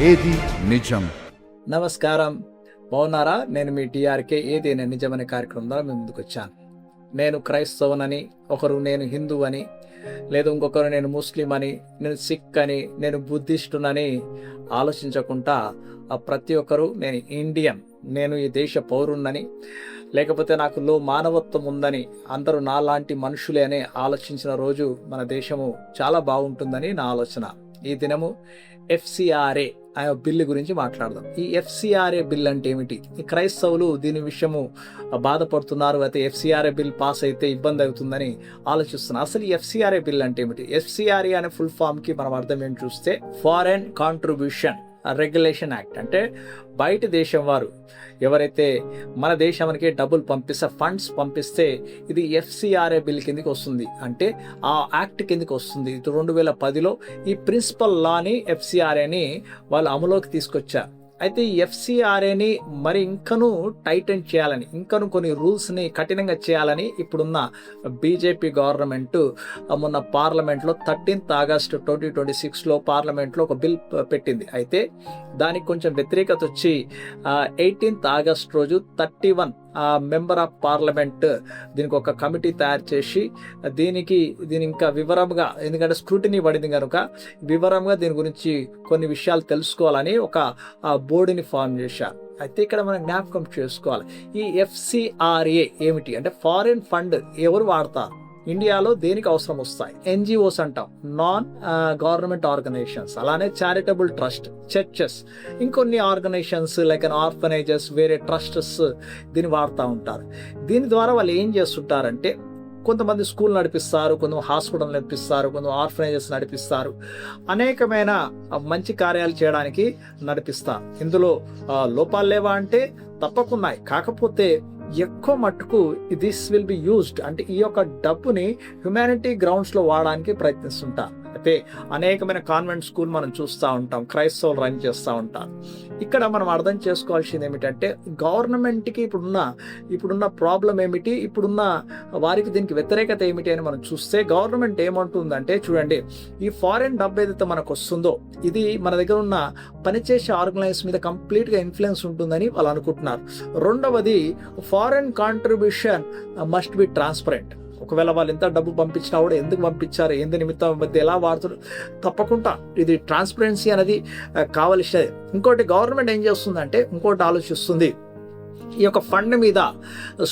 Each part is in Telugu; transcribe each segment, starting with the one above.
ఏది నిజం. నమస్కారం, బాగున్నారా? నేను మీ టీఆర్కే ఏది నిజం అనే కార్యక్రమం ద్వారా మీ ముందుకు వచ్చాను. నేను క్రైస్తవునని, ఒకరు నేను హిందూ అని, లేదు ఇంకొకరు నేను ముస్లిం అని, నేను సిక్ అని, నేను బుద్ధిస్టునని ఆలోచించకుండా ప్రతి ఒక్కరు నేను ఇండియన్, నేను ఈ దేశ పౌరుణ్ణని, లేకపోతే నాకు మానవత్వం ఉందని, అందరూ నాలాంటి మనుషులే అని ఆలోచించిన రోజు మన దేశము చాలా బాగుంటుందని నా ఆలోచన. ఈ దినము FCRA బిల్లు గురించి మాట్లాడదాం. ఈ FCRA బిల్ అంటే ఏమిటి? ఈ క్రైస్తవులు దీని విషయము బాధపడుతున్నారు, అయితే FCRA బిల్ పాస్ అయితే ఇబ్బంది అవుతుందని ఆలోచిస్తున్నారు. అసలు ఈ FCRA బిల్ అంటే ఏమిటి? FCRA అనే ఫుల్ ఫామ్ కి మనం అర్థం ఏంటి చూస్తే, ఫారెన్ కాంట్రిబ్యూషన్ రెగ్యులేషన్ యాక్ట్. అంటే బయట దేశం వారు ఎవరైతే మన దేశానికి డబ్బులు ఫండ్స్ పంపిస్తే ఇది FCRA బిల్ కిందకి వస్తుంది, అంటే ఆ యాక్ట్ కిందకి వస్తుంది. 2010లో ఈ ప్రిన్సిపల్ లాని FCRAని వాళ్ళు అమలులోకి తీసుకొచ్చారు. అయితే ఈ FCRAని మరి ఇంకనూ టైటన్ చేయాలని, ఇంకనూ కొన్ని రూల్స్ని కఠినంగా చేయాలని ఇప్పుడున్న బీజేపీ గవర్నమెంట్ మొన్న పార్లమెంట్లో 13th August 2026లో పార్లమెంట్లో ఒక బిల్ పెట్టింది. అయితే దానికి కొంచెం వ్యతిరేకత వచ్చి 18th August రోజు 31 మెంబర్ ఆఫ్ పార్లమెంట్ దీనికి ఒక కమిటీ తయారు చేసి దీని ఇంకా వివరంగా, ఎందుకంటే స్క్రూటినీ పడింది కనుక వివరంగా దీని గురించి కొన్ని విషయాలు తెలుసుకోవాలని ఒక బోర్డుని ఫామ్ చేశారు. అయితే ఇక్కడ మనం జ్ఞాపకం చేసుకోవాలి, ఈ FCRA ఏమిటి అంటే ఫారిన్ ఫండ్ ఎవరు వాడతారు, ఇండియాలో దేనికి అవసరం వస్తాయి? NGOs అంటాం, నాన్ గవర్నమెంట్ ఆర్గనైజేషన్స్, అలానే చారిటబుల్ ట్రస్ట్, చర్చెస్, ఇంకొన్ని ఆర్గనైజేషన్స్ లైక్ ఆర్ఫనైజెస్, వేరే ట్రస్ట్స్ దీన్ని వాడుతూ ఉంటారు. దీని ద్వారా వాళ్ళు ఏం చేస్తుంటారంటే, కొంతమంది స్కూల్ నడిపిస్తారు, కొంతమంది హాస్పిటల్ నడిపిస్తారు, కొంతమంది ఆర్ఫనైజెస్ నడిపిస్తారు, అనేకమైన మంచి కార్యాలు చేయడానికి నడిపిస్తారు. ఇందులో లోపాలు లేవా అంటే తప్పకున్నాయి. కాకపోతే ఎక్కువ మట్టుకు దిస్ విల్ బి యూజ్డ్ అంటే ఈ యొక్క డబ్బుని హ్యుమానిటీ గ్రౌండ్స్లో వాడడానికి ప్రయత్నిస్తుంటారు. అయితే అనేకమైన కాన్వెంట్ స్కూల్ మనం చూస్తూ ఉంటాం, క్రైస్తవులు రన్ చేస్తూ ఉంటారు. ఇక్కడ మనం అర్థం చేసుకోవాల్సింది ఏమిటంటే, గవర్నమెంట్కి ఇప్పుడున్న ప్రాబ్లం ఏమిటి, ఇప్పుడున్న వారికి దీనికి వ్యతిరేకత ఏమిటి అని మనం చూస్తే, గవర్నమెంట్ ఏమంటుందంటే, చూడండి, ఈ ఫారెన్ డబ్బు ఏదైతే మనకు వస్తుందో ఇది మన దగ్గర ఉన్న పనిచేసే ఆర్గనైజేషన్ మీద కంప్లీట్గా ఇన్ఫ్లుయెన్స్ ఉంటుందని వాళ్ళు అనుకుంటున్నారు. రెండవది, foreign contribution must be transparent. ఒకవేళ వాళ్ళు ఎంత డబ్బు పంపించినా కూడా ఎందుకు పంపించారు, ఏంది నిమిత్తం, మధ్య ఎలా వాడుతారు, తప్పకుండా ఇది ట్రాన్స్పరెన్సీ అనేది కావలసినది. ఇంకోటి గవర్నమెంట్ ఏం చేస్తుందంటే, ఇంకోటి ఆలోచిస్తుంది, ఈ యొక్క ఫండ్ మీద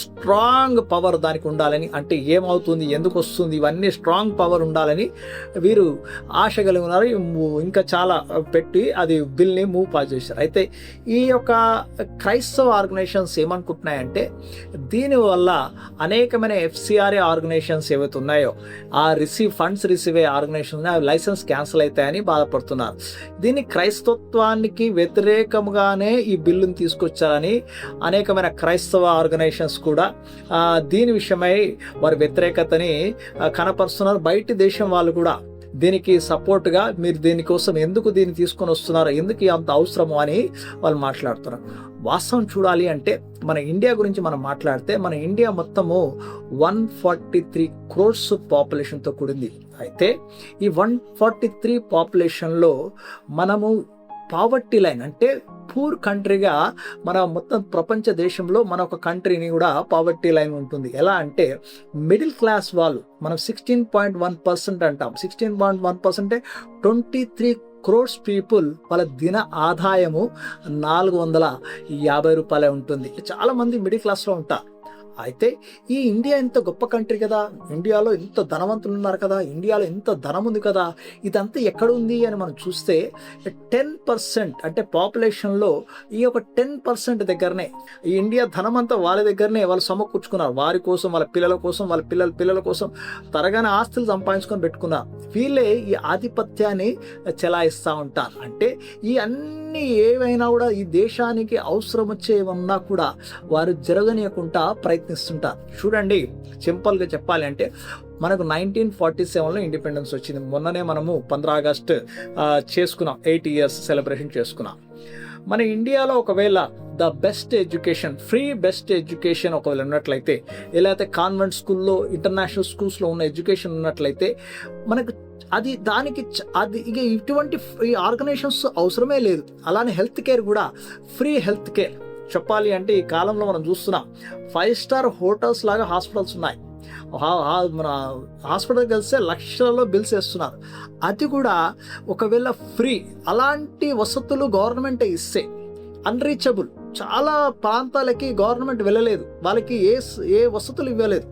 స్ట్రాంగ్ పవర్ దానికి ఉండాలని, అంటే ఏమవుతుంది, ఎందుకు వస్తుంది, ఇవన్నీ స్ట్రాంగ్ పవర్ ఉండాలని వీరు ఆశ కలిగి ఉన్నారు. ఇంకా చాలా పెట్టి అది బిల్ని పాస్ చేశారు. అయితే ఈ యొక్క క్రైస్తవ ఆర్గనైజేషన్స్ ఏమనుకుంటున్నాయంటే, దీనివల్ల అనేకమైన FCRA ఆర్గనైజేషన్స్ ఏవైతే ఉన్నాయో ఆ ఫండ్స్ రిసీవ్ అయ్యే ఆర్గనైజేషన్ అవి లైసెన్స్ క్యాన్సిల్ అవుతాయని బాధపడుతున్నారు. దీన్ని క్రైస్తత్వానికి వ్యతిరేకంగానే ఈ బిల్లుని తీసుకొచ్చారని అనేకమైన క్రైస్తవ ఆర్గనైజేషన్స్ కూడా దీని విషయమై వారి వ్యతిరేకతని కనపరుస్తున్నారు. బయటి దేశం వాళ్ళు కూడా దీనికి సపోర్ట్గా, మీరు దీనికోసం ఎందుకు దీన్ని తీసుకొని వస్తున్నారో, ఎందుకు అంత అవసరము అని వాళ్ళు మాట్లాడుతున్నారు. వాస్తవం చూడాలి అంటే, మన ఇండియా గురించి మనం మాట్లాడితే, మన ఇండియా మొత్తము 143 crores పాపులేషన్తో కూడింది. అయితే ఈ 143 పాపులేషన్లో మనము పావర్టీ లైన్ అంటే పూర్ కంట్రీగా మన మొత్తం ప్రపంచ దేశంలో మన ఒక కంట్రీని కూడా పావర్టీ లైన్ ఉంటుంది. ఎలా అంటే మిడిల్ క్లాస్ వాళ్ళు మనం 16.1% అంటాం. 16.1% అంటే 23 crores పీపుల్ వాళ్ళ దిన ఆదాయము 450 రూపాయలే ఉంటుంది. చాలా మంది మిడిల్ క్లాస్లో ఉంటారు. అయితే ఈ ఇండియా ఎంత గొప్ప కంట్రీ కదా, ఇండియాలో ఎంత ధనవంతులు ఉన్నారు కదా, ఇండియాలో ఎంత ధనం ఉంది కదా, ఇదంతా ఎక్కడ ఉంది అని మనం చూస్తే 10% అంటే పాపులేషన్లో ఈ యొక్క 10% దగ్గరనే ఈ ఇండియా ధనమంతా వాళ్ళ దగ్గరనే వాళ్ళు సమకూర్చుకున్నారు. వారి కోసం, వాళ్ళ పిల్లల కోసం, వాళ్ళ పిల్లల కోసం తరగని ఆస్తులు సంపాదించుకొని పెట్టుకున్నారు. వీళ్ళే ఈ ఆధిపత్యాన్ని చెలాయిస్తూ ఉంటారు. అంటే ఈ అన్ని ఏవైనా కూడా ఈ దేశానికి అవసరం వచ్చేవన్నా కూడా వారు జరగనీయకుండా ప్రయత్నిస్తుంటారు. చూడండి, సింపుల్గా చెప్పాలి అంటే, మనకు 1947లో ఇండిపెండెన్స్ వచ్చింది. మొన్ననే మనము 15 August చేసుకున్నాం, 8 years సెలబ్రేషన్ చేసుకున్నాం. మన ఇండియాలో ఒకవేళ the best education, best education ఒకవేళ ఉన్నట్లయితే, ఎలా అయితే కాన్వెంట్ స్కూల్లో, ఇంటర్నేషనల్ స్కూల్స్లో ఉన్న ఎడ్యుకేషన్ ఉన్నట్లయితే, మనకు అది దానికి అది ఇక ఇటువంటి ఈ ఆర్గనైజేషన్స్ అవసరమే లేదు. అలానే హెల్త్ కేర్ కూడా ఫ్రీ హెల్త్ కేర్. చెప్పాలి అంటే ఈ కాలంలో మనం చూస్తున్నాం 5 స్టార్ హోటల్స్ లాగా హాస్పిటల్స్ ఉన్నాయి. మన హాస్పిటల్కి వెళ్తే లక్షలలో బిల్స్ వేస్తున్నారు. అది కూడా ఒకవేళ ఫ్రీ, అలాంటి వసతులు గవర్నమెంటే ఇస్తే అన్రీచబుల్ చాలా ప్రాంతాలకి గవర్నమెంట్ వెళ్ళలేదు, వాళ్ళకి ఏ వసతులు ఇవ్వలేదు.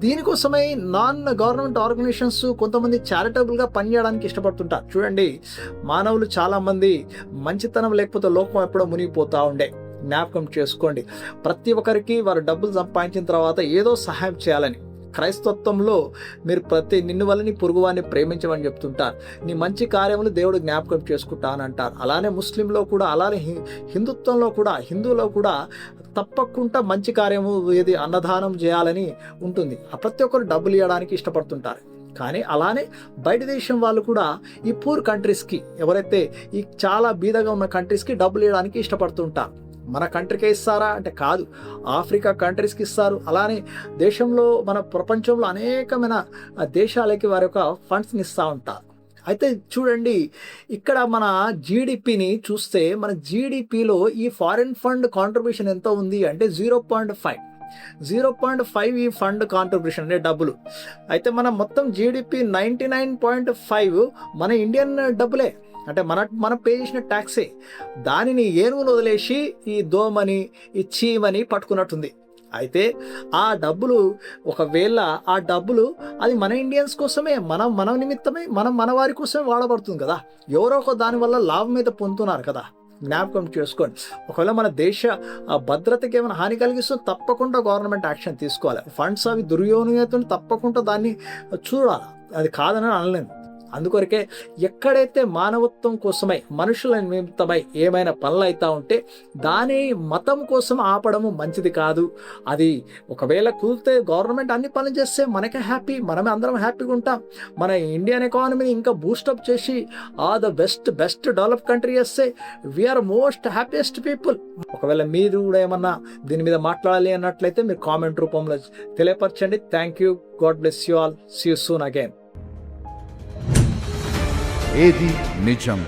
దీనికోసమై నాన్ గవర్నమెంట్ ఆర్గనైజేషన్స్ కొంతమంది చారిటబుల్గా పనిచేయడానికి ఇష్టపడుతుంటారు. చూడండి, మానవులు చాలామంది మంచితనం లేకపోతే లోకం ఎప్పుడో మునిగిపోతూ ఉండే. జ్ఞాపకం చేసుకోండి, ప్రతి ఒక్కరికి వారు డబ్బులు సంపాదించిన తర్వాత ఏదో సహాయం చేయాలని. క్రైస్తత్వంలో మీరు నిన్ను వల్ల నీ పొరుగువాన్ని ప్రేమించమని చెప్తుంటారు. నీ మంచి కార్యములు దేవుడు జ్ఞాపకం చేసుకుంటానంటారు. అలానే ముస్లింలో కూడా, అలానే హిందువులో కూడా తప్పకుండా మంచి కార్యము ఏది అన్నదానం చేయాలని ఉంటుంది. ప్రతి ఒక్కరు డబ్బులు ఇవ్వడానికి ఇష్టపడుతుంటారు. కానీ అలానే బయట దేశం వాళ్ళు కూడా ఈ పూర్ కంట్రీస్కి, ఎవరైతే ఈ చాలా బీదగా ఉన్న కంట్రీస్కి డబ్బులు ఇవ్వడానికి ఇష్టపడుతుంటారు. మన కంట్రీకే ఇస్తారా అంటే కాదు, ఆఫ్రికా కంట్రీస్కి ఇస్తారు. అలానే దేశంలో మన ప్రపంచంలో అనేకమైన దేశాలకి వారి యొక్క ఫండ్స్ని ఇస్తూ ఉంటారు. అయితే చూడండి, ఇక్కడ మన జీడిపిని చూస్తే, మన జీడిపిలో ఈ ఫారిన్ ఫండ్ కాంట్రిబ్యూషన్ ఎంత ఉంది అంటే 0.5 ఈ ఫండ్ కాంట్రిబ్యూషన్ అంటే డబ్బులు. అయితే మన మొత్తం జీడిపి 99.5 మన ఇండియన్ డబ్బులే, అంటే మనం పే చేసిన ట్యాక్సే. దానిని ఏనుగును వదిలేసి ఈ దోమని, ఈ చీమని పట్టుకున్నట్టుంది. అయితే ఆ డబ్బులు ఒకవేళ అది మన ఇండియన్స్ కోసమే, మన నిమిత్తమే, మన వారి కోసమే వాడబడుతుంది కదా. ఎవరో ఒక దానివల్ల లాభం మీద పొందుతున్నారు కదా. జ్ఞాపకం చేసుకోండి, ఒకవేళ మన దేశ భద్రతకి ఏమైనా హాని కలిగిస్తే తప్పకుండా గవర్నమెంట్ యాక్షన్ తీసుకోవాలి. ఫండ్స్ అవి దుర్వినియోగం తప్పకుండా దాన్ని చూడాలి, అది కాదని అనలేను. అందుకొరకే ఎక్కడైతే మానవత్వం కోసమై, మనుషుల నిమిత్తమై ఏమైనా పనులు అవుతా ఉంటే దాని మతం కోసం ఆపడము మంచిది కాదు. అది ఒకవేళ కుదిరితే గవర్నమెంట్ అన్ని పనులు చేస్తే మనకే హ్యాపీ, మనమే అందరం హ్యాపీగా ఉంటాం. మన ఇండియన్ ఎకానమీని ఇంకా బూస్టప్ చేసి ద బెస్ట్ డెవలప్ కంట్రీ చేస్తే వీఆర్ మోస్ట్ హ్యాపీయెస్ట్ పీపుల్. ఒకవేళ మీరు కూడా ఏమన్నా దీని మీద మాట్లాడాలి అన్నట్లయితే మీరు కామెంట్ రూపంలో తెలియపరచండి. Thank you. God bless you all. See you soon again. ఏది నిజం?